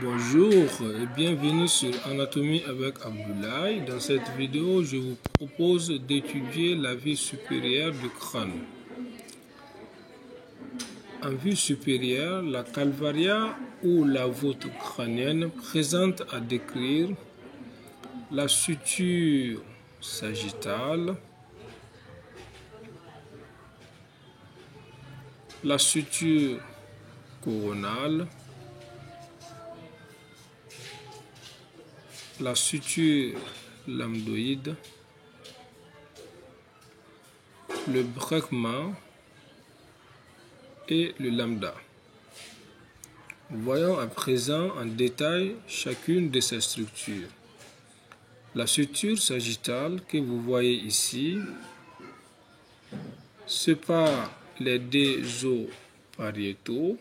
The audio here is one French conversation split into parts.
Bonjour et bienvenue sur Anatomie avec Abdoulaye. Dans cette vidéo, je vous propose d'étudier la vue supérieure du crâne. En vue supérieure, la calvaria ou la voûte crânienne présente à décrire la suture sagittale, la suture coronale, la suture lambdoïde, le brecquement et le lambda. Voyons à présent en détail chacune de ces structures. La suture sagittale que vous voyez ici sépare les deux os pariétaux,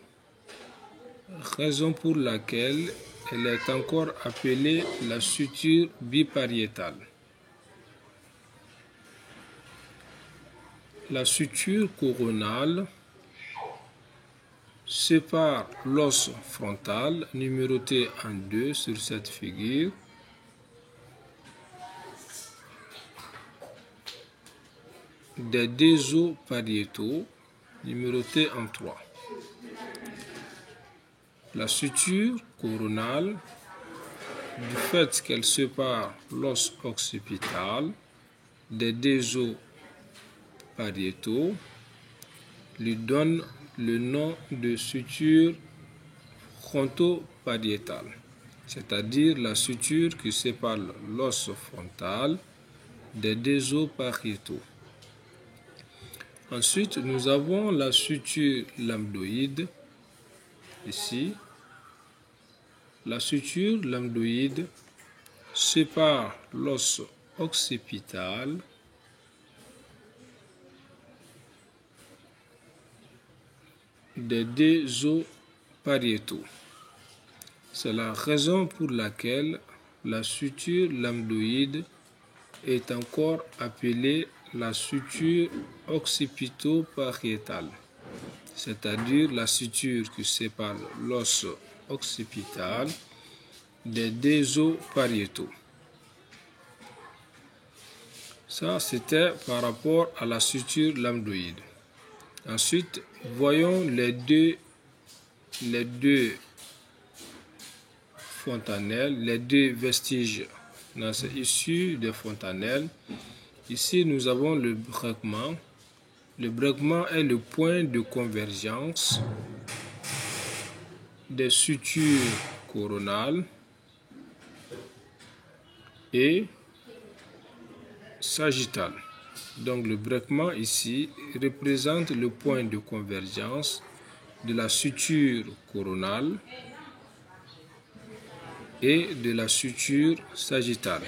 raison pour laquelle elle est encore appelée la suture bipariétale. La suture coronale sépare l'os frontal, numéroté en 2 sur cette figure, des deux os pariétaux, numérotés en 3. La suture coronale, du fait qu'elle sépare l'os occipital des deux os pariétaux, lui donne le nom de suture fronto-pariétale, c'est-à-dire la suture qui sépare l'os frontal des deux os pariétaux. Ensuite, nous avons la suture lambdoïde, ici. La suture lambdoïde sépare l'os occipital des deux os pariétaux. C'est la raison pour laquelle la suture lambdoïde est encore appelée la suture occipito-pariétale, c'est-à-dire la suture qui sépare l'os occipital des deux os pariétaux. Ça, c'était par rapport à la suture lambdoïde. Ensuite, voyons les deux fontanelles, les deux vestiges issus des fontanelles. Ici, nous avons le brecquement. Le brecquement est le point de convergence des sutures coronales et sagittales. Donc, le brecquement ici représente le point de convergence de la suture coronale et de la suture sagittale.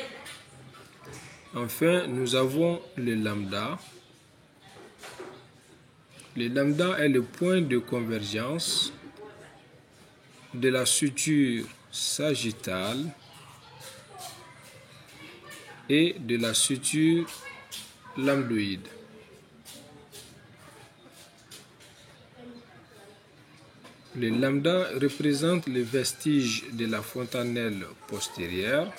Enfin, nous avons le lambda. Le lambda est le point de convergence de la suture sagittale et de la suture lambdoïde. Le lambda représente le vestige de la fontanelle postérieure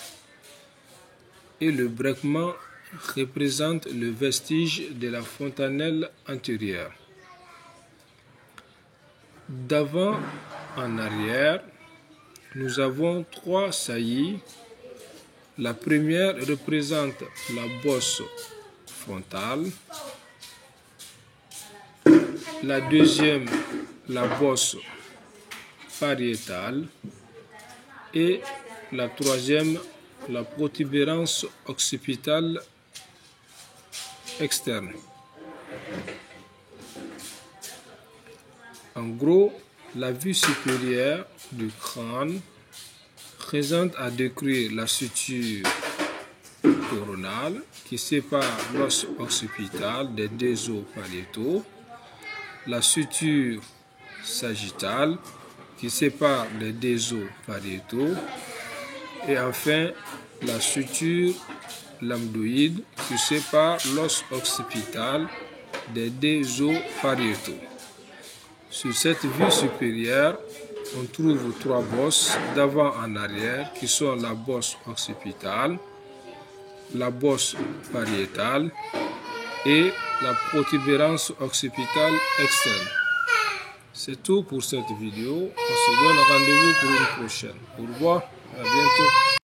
et le brecquement représente le vestige de la fontanelle antérieure. D'avant en arrière, nous avons 3 saillies. La première représente la bosse frontale, la deuxième la bosse pariétale et la troisième la protubérance occipitale externe. En gros, la vue supérieure du crâne présente à décrire la suture coronale qui sépare l'os occipital des deux os pariétaux, la suture sagittale qui sépare les deux os pariétaux et enfin la suture lambdoïde qui sépare l'os occipital des deux os pariétaux. Sur cette vue supérieure, on trouve 3 bosses d'avant en arrière qui sont la bosse occipitale, la bosse pariétale et la protubérance occipitale externe. C'est tout pour cette vidéo. On se donne rendez-vous pour une prochaine. Au revoir, à bientôt.